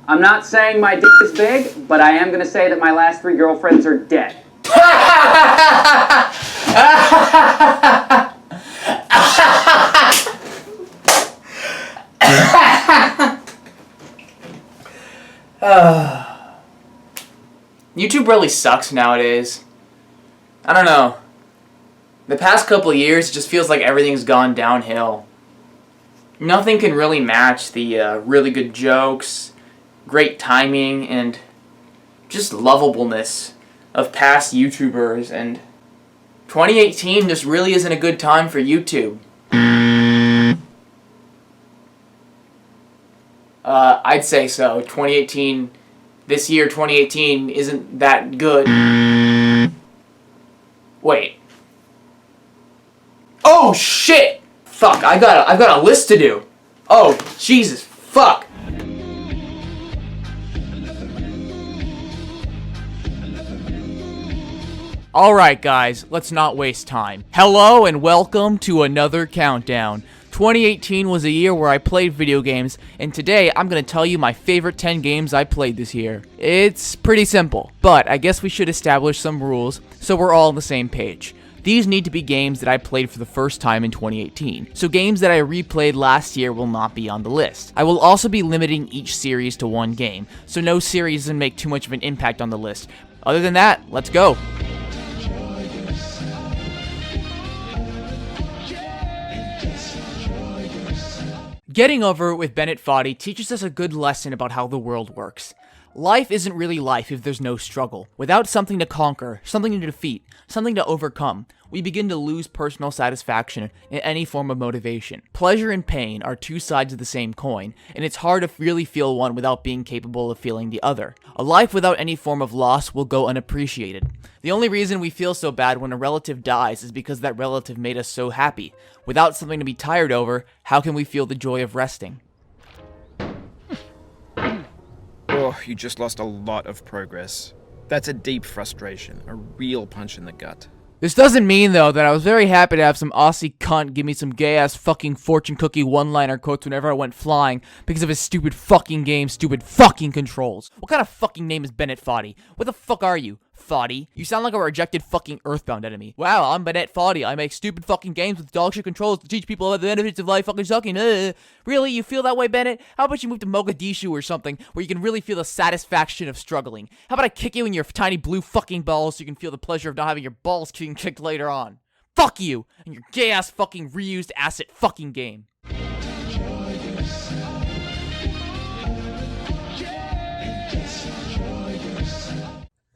I'm not saying my dick is big, but I am gonna say that my last 3 girlfriends are dead. YouTube really sucks nowadays. I don't know. The past couple of years, it just feels like everything's gone downhill. Nothing can really match the really good jokes, great timing, and just lovableness of past YouTubers, and 2018 just really isn't a good time for YouTube. I'd say so. 2018, this year, 2018, isn't that good. Wait. Oh shit! Fuck, I've got a list to do. Oh, Jesus, fuck. Alright guys, let's not waste time. Hello and welcome to another countdown. 2018 was a year where I played video games, and today I'm going to tell you my favorite 10 games I played this year. It's pretty simple, but I guess we should establish some rules so we're all on the same page. These need to be games that I played for the first time in 2018, so games that I replayed last year will not be on the list. I will also be limiting each series to one game, so no series doesn't make too much of an impact on the list. Other than that, let's go. Getting over it with Bennett Foddy teaches us a good lesson about how the world works. Life isn't really life if there's no struggle. Without something to conquer, something to defeat, something to overcome, we begin to lose personal satisfaction in any form of motivation. Pleasure and pain are two sides of the same coin, and it's hard to really feel one without being capable of feeling the other. A life without any form of loss will go unappreciated. The only reason we feel so bad when a relative dies is because that relative made us so happy. Without something to be tired over, how can we feel the joy of resting? Oh, you just lost a lot of progress. That's a deep frustration, a real punch in the gut. This doesn't mean, though, that I was very happy to have some Aussie cunt give me some gay-ass fucking fortune cookie one-liner quotes whenever I went flying because of his stupid fucking game, stupid fucking controls. What kind of fucking name is Bennett Foddy? What the fuck are you? Foddy? You sound like a rejected fucking Earthbound enemy. Wow, I'm Bennett Foddy. I make stupid fucking games with dog shit controls to teach people about the benefits of life fucking sucking. Really? You feel that way, Bennett? How about you move to Mogadishu or something where you can really feel the satisfaction of struggling? How about I kick you in your tiny blue fucking balls so you can feel the pleasure of not having your balls being kicked later on? Fuck you and your gay-ass fucking reused asset fucking game.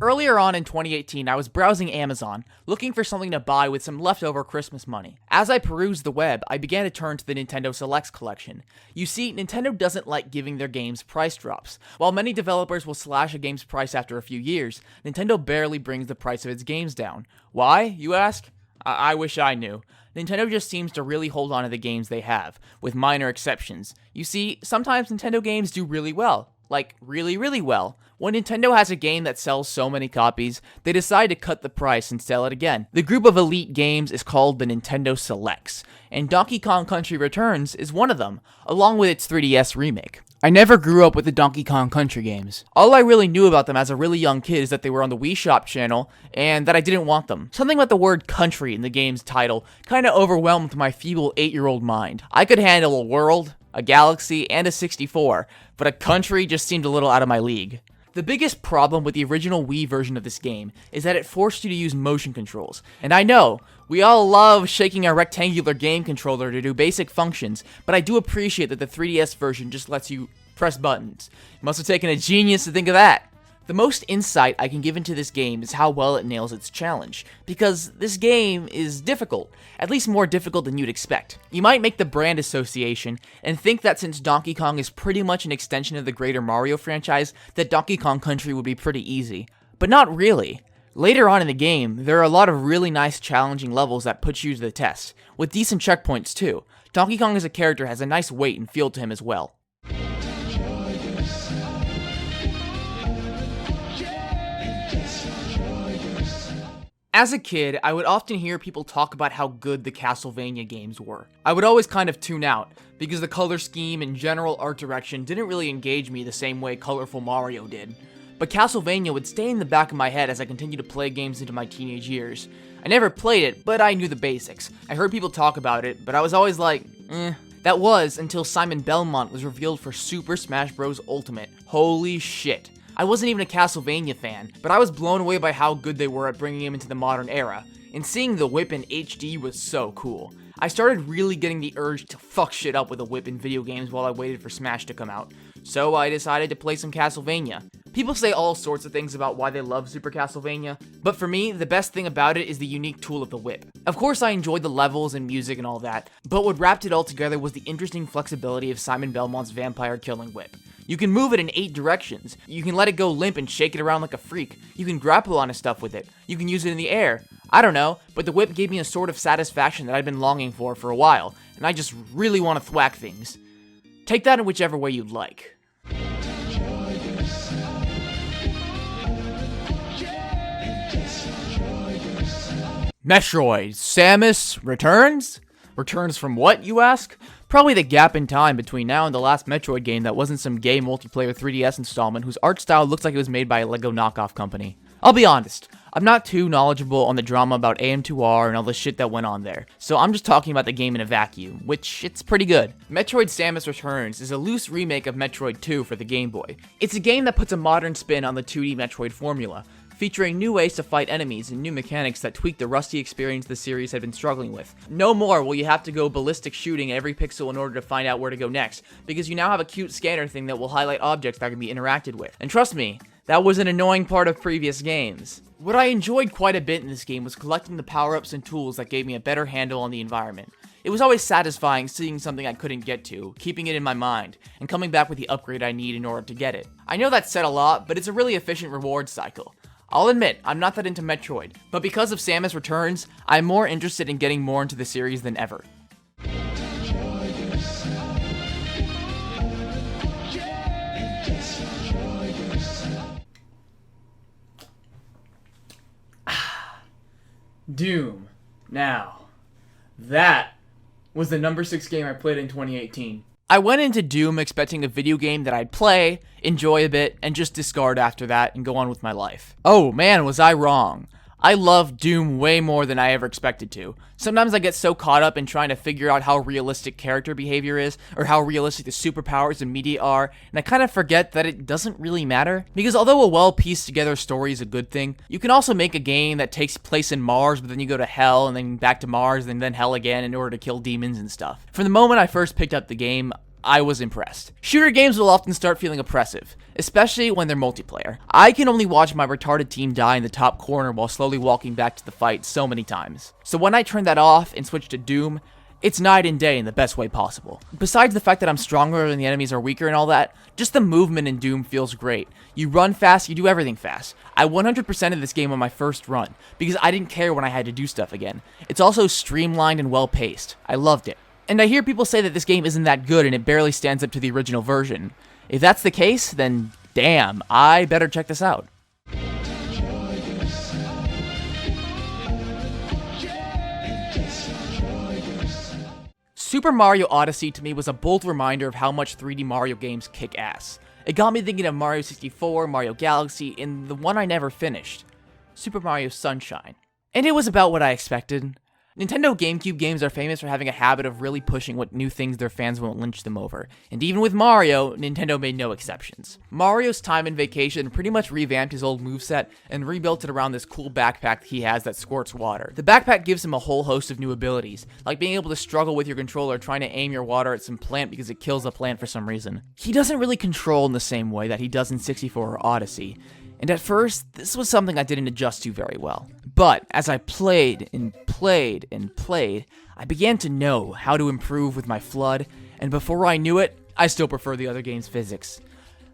Earlier on in 2018, I was browsing Amazon, looking for something to buy with some leftover Christmas money. As I perused the web, I began to turn to the Nintendo Selects collection. You see, Nintendo doesn't like giving their games price drops. While many developers will slash a game's price after a few years, Nintendo barely brings the price of its games down. Why, you ask? I wish I knew. Nintendo just seems to really hold on to the games they have, with minor exceptions. You see, sometimes Nintendo games do really well. Like, really, really well. When Nintendo has a game that sells so many copies, they decide to cut the price and sell it again. The group of elite games is called the Nintendo Selects, and Donkey Kong Country Returns is one of them, along with its 3DS remake. I never grew up with the Donkey Kong Country games. All I really knew about them as a really young kid is that they were on the Wii Shop channel, and that I didn't want them. Something about the word country in the game's title kinda overwhelmed my feeble 8-year-old mind. I could handle a world, a galaxy, and a 64, but a country just seemed a little out of my league. The biggest problem with the original Wii version of this game is that it forced you to use motion controls. And I know, we all love shaking a rectangular game controller to do basic functions, but I do appreciate that the 3DS version just lets you press buttons. It must have taken a genius to think of that. The most insight I can give into this game is how well it nails its challenge, because this game is difficult, at least more difficult than you'd expect. You might make the brand association and think that since Donkey Kong is pretty much an extension of the greater Mario franchise, that Donkey Kong Country would be pretty easy. But not really. Later on in the game, there are a lot of really nice challenging levels that put you to the test, with decent checkpoints too. Donkey Kong as a character has a nice weight and feel to him as well. As a kid, I would often hear people talk about how good the Castlevania games were. I would always kind of tune out, because the color scheme and general art direction didn't really engage me the same way colorful Mario did. But Castlevania would stay in the back of my head as I continued to play games into my teenage years. I never played it, but I knew the basics. I heard people talk about it, but I was always like, eh. That was until Simon Belmont was revealed for Super Smash Bros. Ultimate. Holy shit. I wasn't even a Castlevania fan, but I was blown away by how good they were at bringing him into the modern era, and seeing the whip in HD was so cool. I started really getting the urge to fuck shit up with a whip in video games while I waited for Smash to come out, so I decided to play some Castlevania. People say all sorts of things about why they love Super Castlevania, but for me, the best thing about it is the unique tool of the whip. Of course I enjoyed the levels and music and all that, but what wrapped it all together was the interesting flexibility of Simon Belmont's vampire killing whip. You can move it in 8 directions, you can let it go limp and shake it around like a freak, you can grapple onto stuff with it, you can use it in the air. I don't know, but the whip gave me a sort of satisfaction that I'd been longing for a while, and I just really want to thwack things. Take that in whichever way you'd like. Metroid, Samus, returns? Returns from what, you ask? Probably the gap in time between now and the last Metroid game that wasn't some gay multiplayer 3DS installment whose art style looks like it was made by a Lego knockoff company. I'll be honest, I'm not too knowledgeable on the drama about AM2R and all the shit that went on there, so I'm just talking about the game in a vacuum, which it's pretty good. Metroid Samus Returns is a loose remake of Metroid 2 for the Game Boy. It's a game that puts a modern spin on the 2D Metroid formula, featuring new ways to fight enemies and new mechanics that tweak the rusty experience the series had been struggling with. No more will you have to go ballistic shooting every pixel in order to find out where to go next, because you now have a cute scanner thing that will highlight objects that can be interacted with. And trust me, that was an annoying part of previous games. What I enjoyed quite a bit in this game was collecting the power-ups and tools that gave me a better handle on the environment. It was always satisfying seeing something I couldn't get to, keeping it in my mind, and coming back with the upgrade I need in order to get it. I know that said a lot, but it's a really efficient reward cycle. I'll admit, I'm not that into Metroid, but because of Samus Returns, I'm more interested in getting more into the series than ever. Doom. Now, that was the number 6 game I played in 2018. I went into Doom expecting a video game that I'd play, enjoy a bit, and just discard after that and go on with my life. Oh man, was I wrong. I love Doom way more than I ever expected to. Sometimes I get so caught up in trying to figure out how realistic character behavior is, or how realistic the superpowers and media are, and I kind of forget that it doesn't really matter. Because although a well-pieced together story is a good thing, you can also make a game that takes place in Mars, but then you go to Hell, and then back to Mars, and then Hell again in order to kill demons and stuff. From the moment I first picked up the game, I was impressed. Shooter games will often start feeling oppressive, especially when they're multiplayer. I can only watch my retarded team die in the top corner while slowly walking back to the fight so many times. So when I turn that off and switch to Doom, it's night and day in the best way possible. Besides the fact that I'm stronger and the enemies are weaker and all that, just the movement in Doom feels great. You run fast, you do everything fast. I 100%ed this game on my first run, because I didn't care when I had to do stuff again. It's also streamlined and well paced. I loved it. And I hear people say that this game isn't that good and it barely stands up to the original version. If that's the case, then damn, I better check this out. Super Mario Odyssey to me was a bold reminder of how much 3D Mario games kick ass. It got me thinking of Mario 64, Mario Galaxy, and the one I never finished, Super Mario Sunshine. And it was about what I expected. Nintendo GameCube games are famous for having a habit of really pushing what new things their fans won't lynch them over, and even with Mario, Nintendo made no exceptions. Mario's Time and Vacation pretty much revamped his old moveset and rebuilt it around this cool backpack he has that squirts water. The backpack gives him a whole host of new abilities, like being able to struggle with your controller trying to aim your water at some plant because it kills the plant for some reason. He doesn't really control in the same way that he does in 64 or Odyssey, and at first, this was something I didn't adjust to very well. But as I played and played and played, I began to know how to improve with my FLUDD, and before I knew it, I still prefer the other game's physics.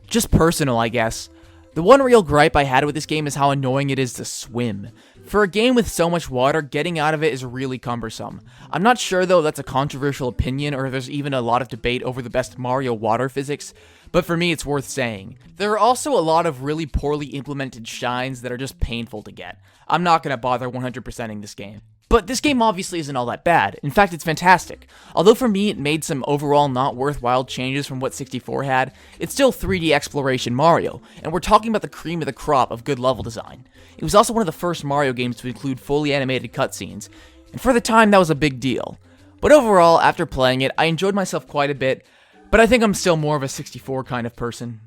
Just personal, I guess. The one real gripe I had with this game is how annoying it is to swim. For a game with so much water, getting out of it is really cumbersome. I'm not sure though if that's a controversial opinion or if there's even a lot of debate over the best Mario water physics, but for me it's worth saying. There are also a lot of really poorly implemented shines that are just painful to get. I'm not gonna bother 100%ing this game. But this game obviously isn't all that bad. In fact, it's fantastic. Although for me it made some overall not worthwhile changes from what 64 had, it's still 3D exploration Mario, and we're talking about the cream of the crop of good level design. It was also one of the first Mario games to include fully animated cutscenes, and for the time that was a big deal. But overall, after playing it, I enjoyed myself quite a bit, but I think I'm still more of a 64 kind of person.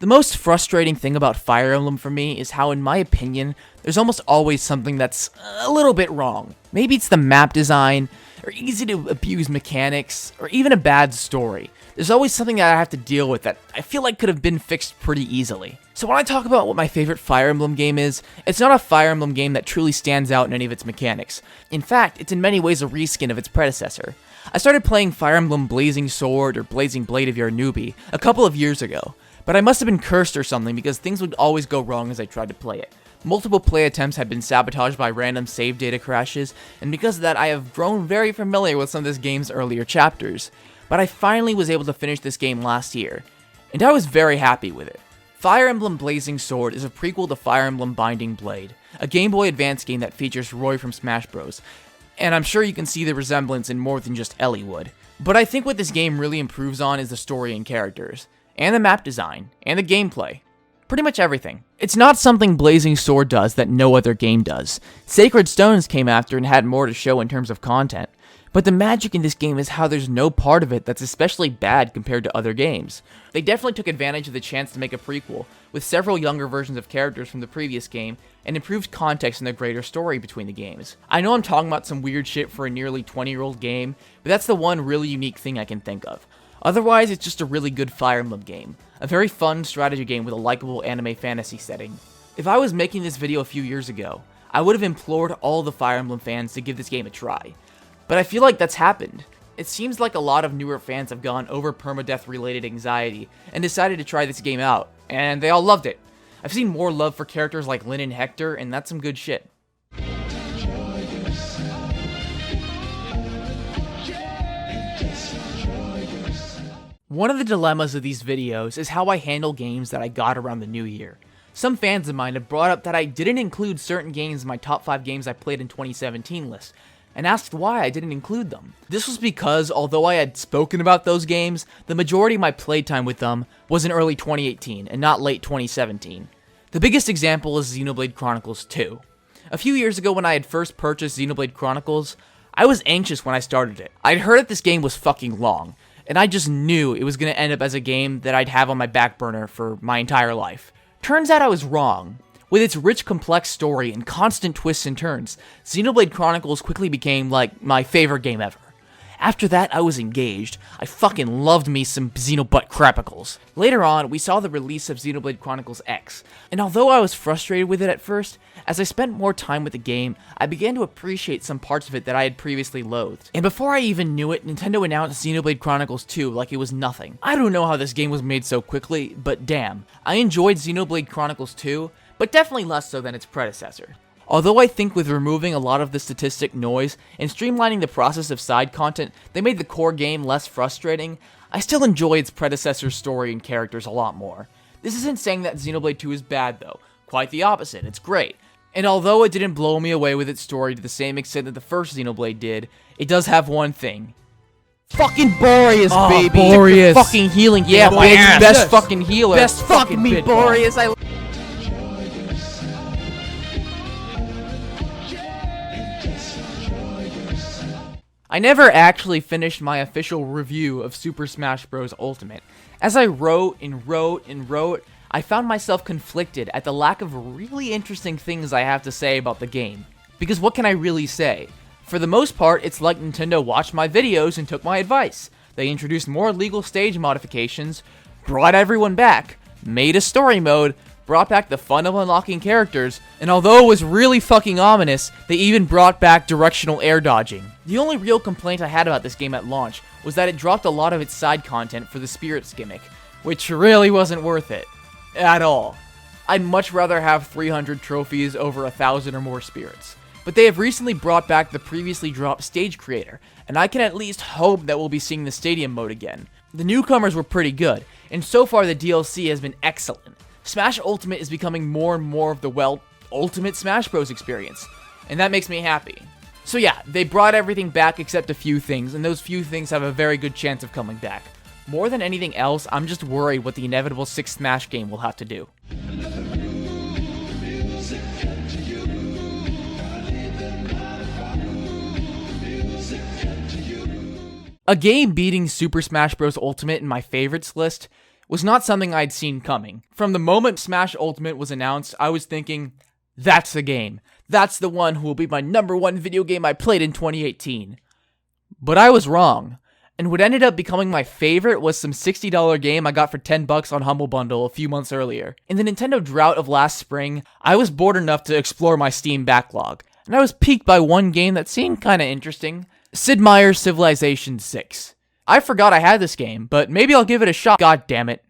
The most frustrating thing about Fire Emblem for me is how, in my opinion, there's almost always something that's a little bit wrong. Maybe it's the map design, or easy to abuse mechanics, or even a bad story. There's always something that I have to deal with that I feel like could have been fixed pretty easily. So when I talk about what my favorite Fire Emblem game is, it's not a Fire Emblem game that truly stands out in any of its mechanics. In fact, it's in many ways a reskin of its predecessor. I started playing Fire Emblem Blazing Sword or Blazing Blade if you're a newbie a couple of years ago. But I must have been cursed or something because things would always go wrong as I tried to play it. Multiple play attempts had been sabotaged by random save data crashes, and because of that I have grown very familiar with some of this game's earlier chapters. But I finally was able to finish this game last year, and I was very happy with it. Fire Emblem Blazing Sword is a prequel to Fire Emblem Binding Blade, a Game Boy Advance game that features Roy from Smash Bros. And I'm sure you can see the resemblance in more than just Ellie would. But I think what this game really improves on is the story and characters, and the map design, and the gameplay. Pretty much everything. It's not something Blazing Sword does that no other game does. Sacred Stones came after and had more to show in terms of content. But the magic in this game is how there's no part of it that's especially bad compared to other games. They definitely took advantage of the chance to make a prequel, with several younger versions of characters from the previous game, and improved context in the greater story between the games. I know I'm talking about some weird shit for a nearly 20-year-old game, but that's the one really unique thing I can think of. Otherwise, it's just a really good Fire Emblem game. A very fun strategy game with a likable anime fantasy setting. If I was making this video a few years ago, I would have implored all the Fire Emblem fans to give this game a try. But I feel like that's happened. It seems like a lot of newer fans have gone over permadeath related anxiety and decided to try this game out, and they all loved it. I've seen more love for characters like Lyn and Hector, and that's some good shit. One of the dilemmas of these videos is how I handle games that I got around the new year. Some fans of mine have brought up that I didn't include certain games in my top 5 games I played in 2017 list, and asked why I didn't include them. This was because, although I had spoken about those games, the majority of my playtime with them was in early 2018 and not late 2017. The biggest example is Xenoblade Chronicles 2. A few years ago when I had first purchased Xenoblade Chronicles, I was anxious when I started it. I'd heard that this game was fucking long, and I just knew it was going to end up as a game that I'd have on my back burner for my entire life. Turns out I was wrong. With its rich, complex story and constant twists and turns, Xenoblade Chronicles quickly became, like, my favorite game ever. After that, I was engaged. I fucking loved me some Xenobutt Crapicles. Later on, we saw the release of Xenoblade Chronicles X, and although I was frustrated with it at first, as I spent more time with the game, I began to appreciate some parts of it that I had previously loathed. And before I even knew it, Nintendo announced Xenoblade Chronicles 2 like it was nothing. I don't know how this game was made so quickly, but damn. I enjoyed Xenoblade Chronicles 2, but definitely less so than its predecessor. Although I think with removing a lot of the statistic noise and streamlining the process of side content, they made the core game less frustrating, I still enjoy its predecessor's story and characters a lot more. This isn't saying that Xenoblade 2 is bad though, quite the opposite, it's great. And although it didn't blow me away with its story to the same extent that the first Xenoblade did, it does have one thing. Fucking Boreas, baby! Boreas. Fucking healing, Yeah, bitch, Boreas. best fucking healer. Best fucking me, bitch. Boreas, I I never actually finished my official review of Super Smash Bros. Ultimate. As I wrote and wrote and wrote, I found myself conflicted at the lack of really interesting things I have to say about the game. Because what can I really say? For the most part, it's like Nintendo watched my videos and took my advice. They introduced more legal stage modifications, brought everyone back, made a story mode, brought back the fun of unlocking characters, and although it was really fucking ominous, they even brought back directional air dodging. The only real complaint I had about this game at launch was that it dropped a lot of its side content for the spirits gimmick, which really wasn't worth it. At all. I'd much rather have 300 trophies over 1,000 or more spirits. But they have recently brought back the previously dropped Stage Creator, and I can at least hope that we'll be seeing the Stadium mode again. The newcomers were pretty good, and so far the DLC has been excellent. Smash Ultimate is becoming more and more of the, ultimate Smash Bros. Experience, and that makes me happy. So yeah, they brought everything back except a few things, and those few things have a very good chance of coming back. More than anything else, I'm just worried what the inevitable 6th Smash game will have to do. A game beating Super Smash Bros. Ultimate in my favorites list was not something I'd seen coming. From the moment Smash Ultimate was announced, I was thinking, that's the game. That's the one who will be my #1 video game I played in 2018. But I was wrong. And what ended up becoming my favorite was some $60 game I got for $10 on Humble Bundle a few months earlier. In the Nintendo drought of last spring, I was bored enough to explore my Steam backlog, and I was piqued by one game that seemed kinda interesting. Sid Meier's Civilization 6. I forgot I had this game, but maybe I'll give it a shot, god damn it.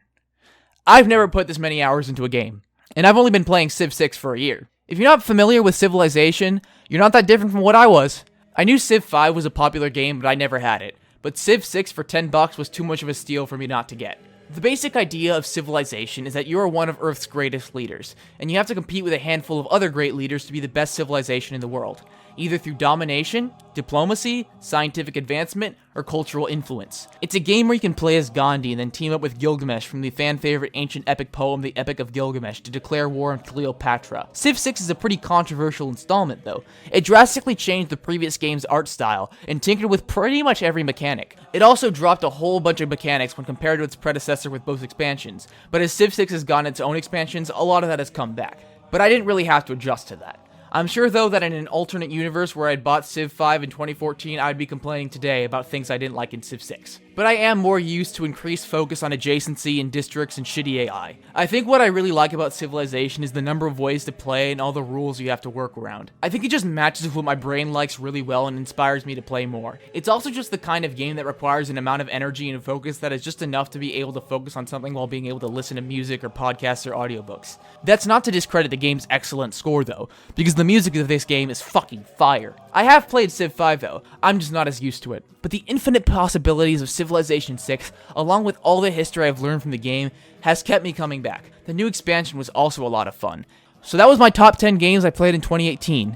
I've never put this many hours into a game, and I've only been playing Civ 6 for a year. If you're not familiar with Civilization, you're not that different from what I was. I knew Civ 5 was a popular game, but I never had it. But Civ 6 for $10 was too much of a steal for me not to get. The basic idea of Civilization is that you are one of Earth's greatest leaders, and you have to compete with a handful of other great leaders to be the best civilization in the world, either through domination, diplomacy, scientific advancement, or cultural influence. It's a game where you can play as Gandhi and then team up with Gilgamesh from the fan-favorite ancient epic poem The Epic of Gilgamesh to declare war on Cleopatra. Civ 6 is a pretty controversial installment though. It drastically changed the previous game's art style and tinkered with pretty much every mechanic. It also dropped a whole bunch of mechanics when compared to its predecessor with both expansions, but as Civ 6 has gotten its own expansions, a lot of that has come back. But I didn't really have to adjust to that. I'm sure though that in an alternate universe where I'd bought Civ 5 in 2014, I'd be complaining today about things I didn't like in Civ 6. But I am more used to increased focus on adjacency and districts and shitty AI. I think what I really like about Civilization is the number of ways to play and all the rules you have to work around. I think it just matches with what my brain likes really well and inspires me to play more. It's also just the kind of game that requires an amount of energy and focus that is just enough to be able to focus on something while being able to listen to music or podcasts or audiobooks. That's not to discredit the game's excellent score though, because the music of this game is fucking fire. I have played Civ 5 though, I'm just not as used to it. But the infinite possibilities of Civilization 6, along with all the history I've learned from the game, has kept me coming back. The new expansion was also a lot of fun. So that was my top 10 games I played in 2018,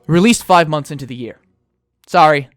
released 5 months into the year. Sorry.